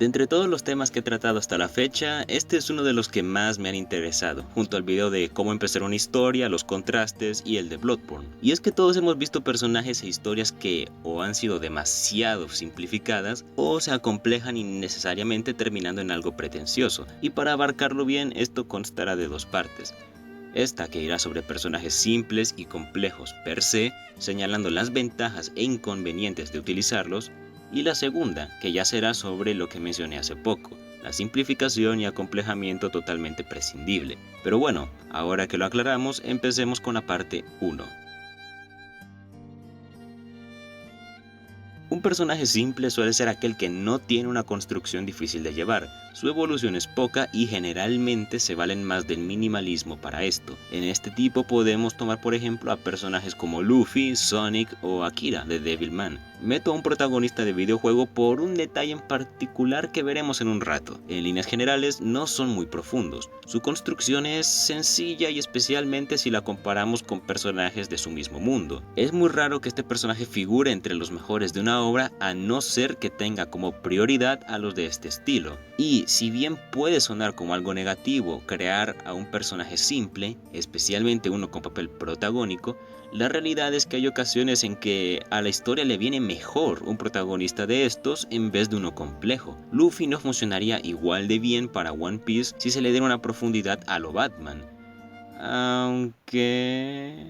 De entre todos los temas que he tratado hasta la fecha, este es uno de los que más me han interesado, junto al video de cómo empezar una historia, los contrastes y el de Bloodborne. Y es que todos hemos visto personajes e historias que o han sido demasiado simplificadas o se acomplejan innecesariamente terminando en algo pretencioso, y para abarcarlo bien esto constará de dos partes. Esta que irá sobre personajes simples y complejos per se, señalando las ventajas e inconvenientes de utilizarlos, y la segunda, que ya será sobre lo que mencioné hace poco, la simplificación y acomplejamiento totalmente prescindible. Pero bueno, ahora que lo aclaramos, empecemos con la parte 1. Un personaje simple suele ser aquel que no tiene una construcción difícil de llevar, su evolución es poca y generalmente se valen más del minimalismo para esto. En este tipo podemos tomar por ejemplo a personajes como Luffy, Sonic o Akira de Devilman. Meto a un protagonista de videojuego por un detalle en particular que veremos en un rato. En líneas generales no son muy profundos, su construcción es sencilla y especialmente si la comparamos con personajes de su mismo mundo. Es muy raro que este personaje figure entre los mejores de una obra a no ser que tenga como prioridad a los de este estilo. Y si bien puede sonar como algo negativo crear a un personaje simple, especialmente uno con papel protagónico, la realidad es que hay ocasiones en que a la historia le viene mejor un protagonista de estos en vez de uno complejo. Luffy no funcionaría igual de bien para One Piece si se le diera una profundidad a lo Batman. Aunque...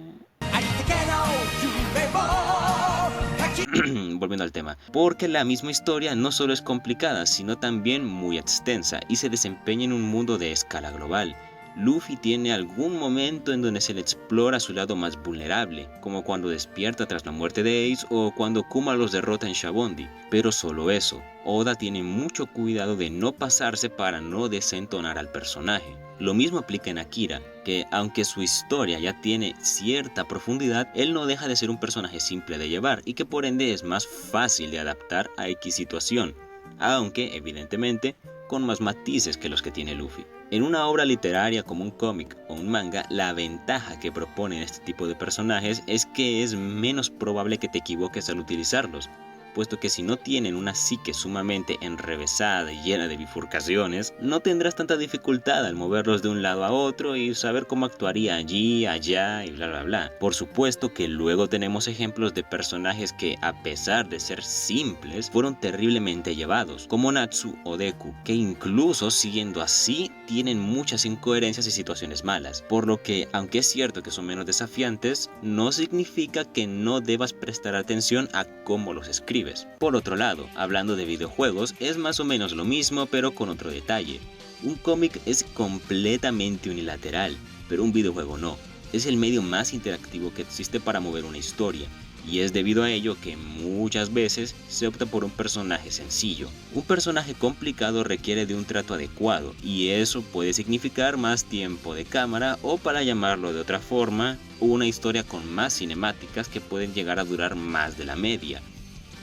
Volviendo al tema, porque la misma historia no solo es complicada, sino también muy extensa y se desempeña en un mundo de escala global. Luffy tiene algún momento en donde se le explora su lado más vulnerable, como cuando despierta tras la muerte de Ace o cuando Kuma los derrota en Shabondi, pero solo eso. Oda tiene mucho cuidado de no pasarse para no desentonar al personaje. Lo mismo aplica en Akira, que aunque su historia ya tiene cierta profundidad, él no deja de ser un personaje simple de llevar y que por ende es más fácil de adaptar a X situación, aunque evidentemente con más matices que los que tiene Luffy. En una obra literaria como un cómic o un manga, la ventaja que proponen este tipo de personajes es que es menos probable que te equivoques al utilizarlos, puesto que si no tienen una psique sumamente enrevesada y llena de bifurcaciones, no tendrás tanta dificultad al moverlos de un lado a otro y saber cómo actuaría allí, allá y bla bla bla. Por supuesto que luego tenemos ejemplos de personajes que, a pesar de ser simples, fueron terriblemente llevados, como Natsu o Deku, que incluso siguiendo así, tienen muchas incoherencias y situaciones malas, por lo que, aunque es cierto que son menos desafiantes, no significa que no debas prestar atención a cómo los escribes. Por otro lado, hablando de videojuegos, es más o menos lo mismo pero con otro detalle. Un cómic es completamente unilateral, pero un videojuego no. Es el medio más interactivo que existe para mover una historia, y es debido a ello que muchas veces se opta por un personaje sencillo. Un personaje complicado requiere de un trato adecuado, y eso puede significar más tiempo de cámara o, para llamarlo de otra forma, una historia con más cinemáticas que pueden llegar a durar más de la media.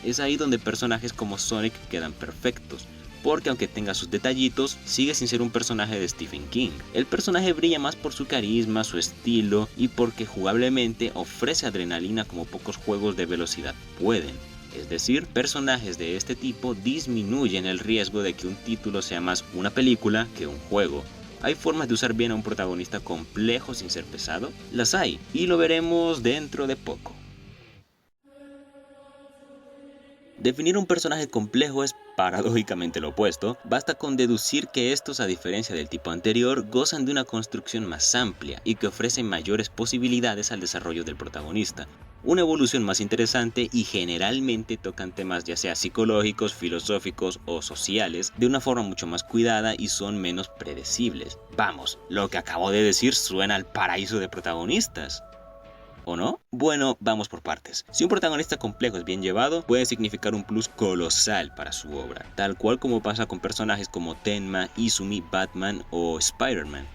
Es ahí donde personajes como Sonic quedan perfectos, porque aunque tenga sus detallitos, sigue sin ser un personaje de Stephen King. El personaje brilla más por su carisma, su estilo y porque jugablemente ofrece adrenalina como pocos juegos de velocidad pueden. Es decir, personajes de este tipo disminuyen el riesgo de que un título sea más una película que un juego. ¿Hay formas de usar bien a un protagonista complejo sin ser pesado? Las hay, y lo veremos dentro de poco. Definir un personaje complejo es paradójicamente lo opuesto, basta con deducir que estos, a diferencia del tipo anterior, gozan de una construcción más amplia y que ofrecen mayores posibilidades al desarrollo del protagonista, una evolución más interesante y generalmente tocan temas ya sea psicológicos, filosóficos o sociales de una forma mucho más cuidada y son menos predecibles. Vamos, lo que acabo de decir suena al paraíso de protagonistas. ¿O no? Bueno, vamos por partes. Si un protagonista complejo es bien llevado, puede significar un plus colosal para su obra, tal cual como pasa con personajes como Tenma, Izumi, Batman o Spider-Man.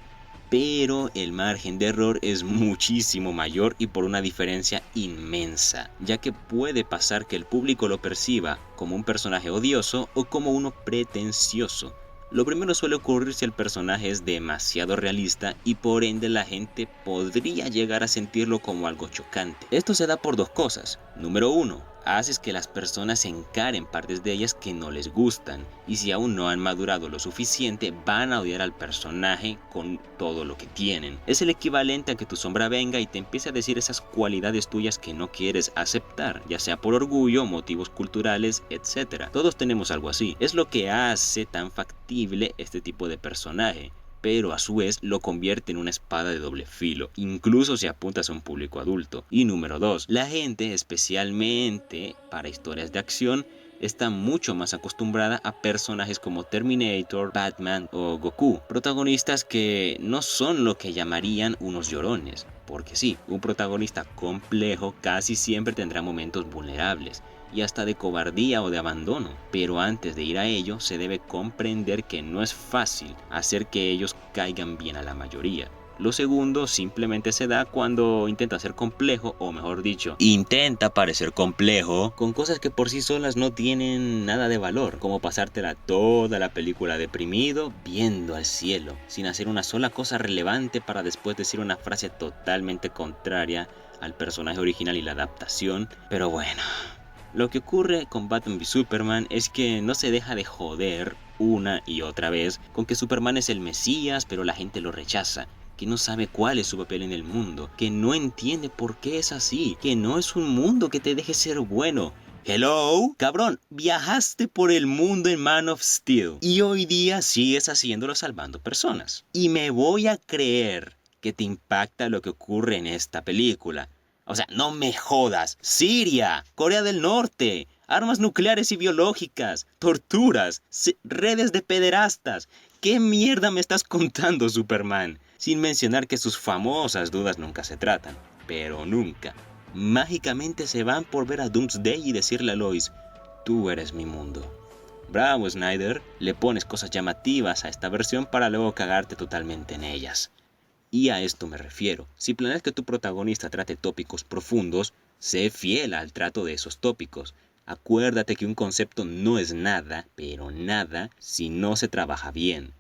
Pero el margen de error es muchísimo mayor y por una diferencia inmensa, ya que puede pasar que el público lo perciba como un personaje odioso o como uno pretencioso. Lo primero suele ocurrir si el personaje es demasiado realista y por ende la gente podría llegar a sentirlo como algo chocante. Esto se da por dos cosas. Número 1, haces que las personas encaren partes de ellas que no les gustan, y si aún no han madurado lo suficiente, van a odiar al personaje con todo lo que tienen. Es el equivalente a que tu sombra venga y te empiece a decir esas cualidades tuyas que no quieres aceptar, ya sea por orgullo, motivos culturales, etc. Todos tenemos algo así. Es lo que hace tan factible este tipo de personaje, pero a su vez lo convierte en una espada de doble filo, incluso si apuntas a un público adulto. Y número 2, la gente, especialmente para historias de acción, está mucho más acostumbrada a personajes como Terminator, Batman o Goku, protagonistas que no son lo que llamarían unos llorones, porque sí, un protagonista complejo casi siempre tendrá momentos vulnerables y hasta de cobardía o de abandono, pero antes de ir a ello se debe comprender que no es fácil hacer que ellos caigan bien a la mayoría. Lo segundo simplemente se da cuando intenta ser complejo, o mejor dicho, intenta parecer complejo con cosas que por sí solas no tienen nada de valor, como pasártela toda la película deprimido viendo al cielo, sin hacer una sola cosa relevante para después decir una frase totalmente contraria al personaje original y la adaptación. Pero bueno, lo que ocurre con Batman v Superman es que no se deja de joder una y otra vez con que Superman es el Mesías, pero la gente lo rechaza, que no sabe cuál es su papel en el mundo, que no entiende por qué es así, que no es un mundo que te deje ser bueno. Hello, cabrón, viajaste por el mundo en Man of Steel y hoy día sigues haciéndolo salvando personas. Y me voy a creer que te impacta lo que ocurre en esta película. O sea, no me jodas. Siria, Corea del Norte, armas nucleares y biológicas, torturas, redes de pederastas. ¿Qué mierda me estás contando, Superman? Sin mencionar que sus famosas dudas nunca se tratan, pero nunca. Mágicamente se van por ver a Doomsday y decirle a Lois, tú eres mi mundo. Bravo, Snyder, le pones cosas llamativas a esta versión para luego cagarte totalmente en ellas. Y a esto me refiero. Si planeas que tu protagonista trate tópicos profundos, sé fiel al trato de esos tópicos. Acuérdate que un concepto no es nada, pero nada, si no se trabaja bien.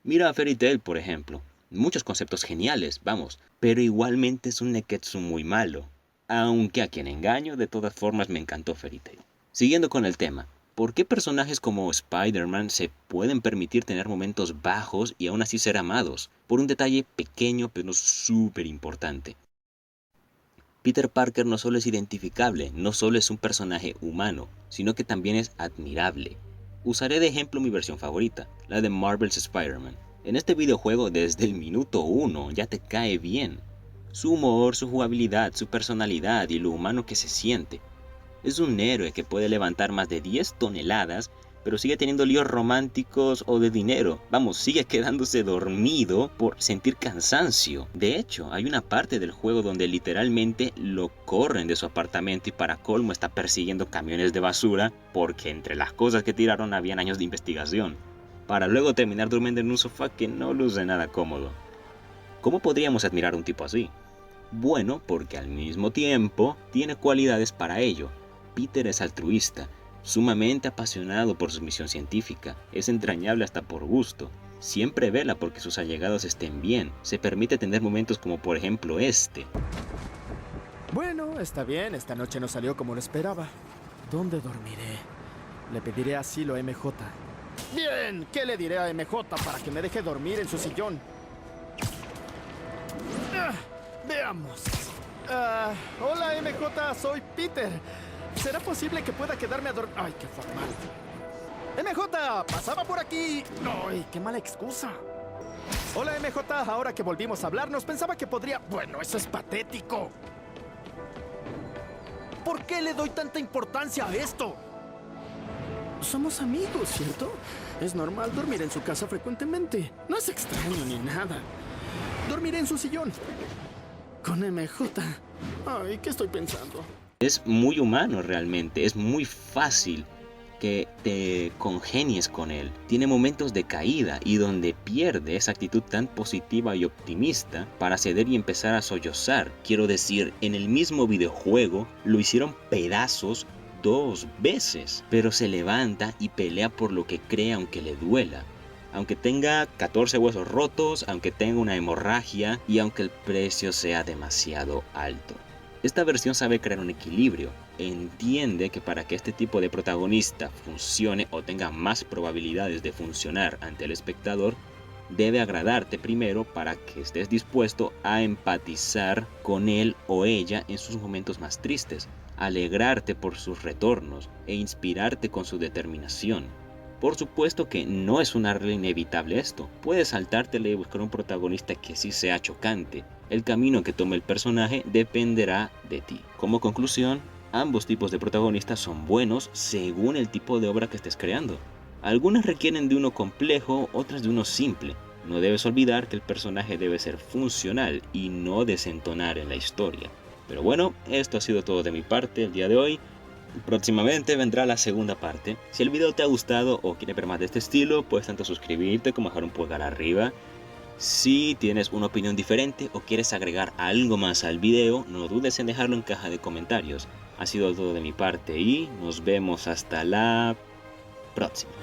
Mira a Fairy Tail, por ejemplo. Muchos conceptos geniales, vamos, pero igualmente es un neketsu muy malo. Aunque a quien engaño, de todas formas me encantó Fairy Tail. Siguiendo con el tema. ¿Por qué personajes como Spider-Man se pueden permitir tener momentos bajos y aún así ser amados? Por un detalle pequeño pero súper importante. Peter Parker no solo es identificable, no solo es un personaje humano, sino que también es admirable. Usaré de ejemplo mi versión favorita, la de Marvel's Spider-Man. En este videojuego desde el minuto 1 ya te cae bien. Su humor, su jugabilidad, su personalidad y lo humano que se siente. Es un héroe que puede levantar más de 10 toneladas, pero sigue teniendo líos románticos o de dinero. Vamos, sigue quedándose dormido por sentir cansancio. De hecho, hay una parte del juego donde literalmente lo corren de su apartamento y para colmo está persiguiendo camiones de basura porque entre las cosas que tiraron habían años de investigación. Para luego terminar durmiendo en un sofá que no luce nada cómodo. ¿Cómo podríamos admirar a un tipo así? Bueno, porque al mismo tiempo tiene cualidades para ello. Peter es altruista, sumamente apasionado por su misión científica, es entrañable hasta por gusto, siempre vela porque sus allegados estén bien, se permite tener momentos como por ejemplo este. Bueno, está bien, esta noche no salió como lo esperaba. ¿Dónde dormiré? Le pediré asilo a MJ. Bien, ¿qué le diré a MJ para que me deje dormir en su sillón? Veamos. Hola MJ, soy Peter. ¿Será posible que pueda quedarme a dormir? Ay, qué formal. MJ, pasaba por aquí. Ay, qué mala excusa. Hola MJ, ahora que volvimos a hablarnos, pensaba que podría... Bueno, eso es patético. ¿Por qué le doy tanta importancia a esto? Somos amigos, ¿cierto? Es normal dormir en su casa frecuentemente. No es extraño ni nada. Dormiré en su sillón. Con MJ. Ay, ¿qué estoy pensando? Es muy humano realmente, es muy fácil que te congenies con él. Tiene momentos de caída y donde pierde esa actitud tan positiva y optimista para ceder y empezar a sollozar. Quiero decir, en el mismo videojuego lo hicieron pedazos 2 veces, pero se levanta y pelea por lo que cree aunque le duela. Aunque tenga 14 huesos rotos, aunque tenga una hemorragia y aunque el precio sea demasiado alto. Esta versión sabe crear un equilibrio. entiende que para que este tipo de protagonista funcione o tenga más probabilidades de funcionar ante el espectador, debe agradarte primero para que estés dispuesto a empatizar con él o ella en sus momentos más tristes, alegrarte por sus retornos e inspirarte con su determinación. Por supuesto que no es una regla inevitable esto, puedes saltártela y buscar un protagonista que sí sea chocante. El camino que tome el personaje dependerá de ti. Como conclusión, ambos tipos de protagonistas son buenos según el tipo de obra que estés creando. Algunas requieren de uno complejo, otras de uno simple. No debes olvidar que el personaje debe ser funcional y no desentonar en la historia. Pero bueno, esto ha sido todo de mi parte el día de hoy. Próximamente vendrá la segunda parte. Si el video te ha gustado o quieres ver más de este estilo, puedes tanto suscribirte como dejar un pulgar arriba. Si tienes una opinión diferente o quieres agregar algo más al video, no dudes en dejarlo en caja de comentarios. Ha sido todo de mi parte y nos vemos hasta la próxima.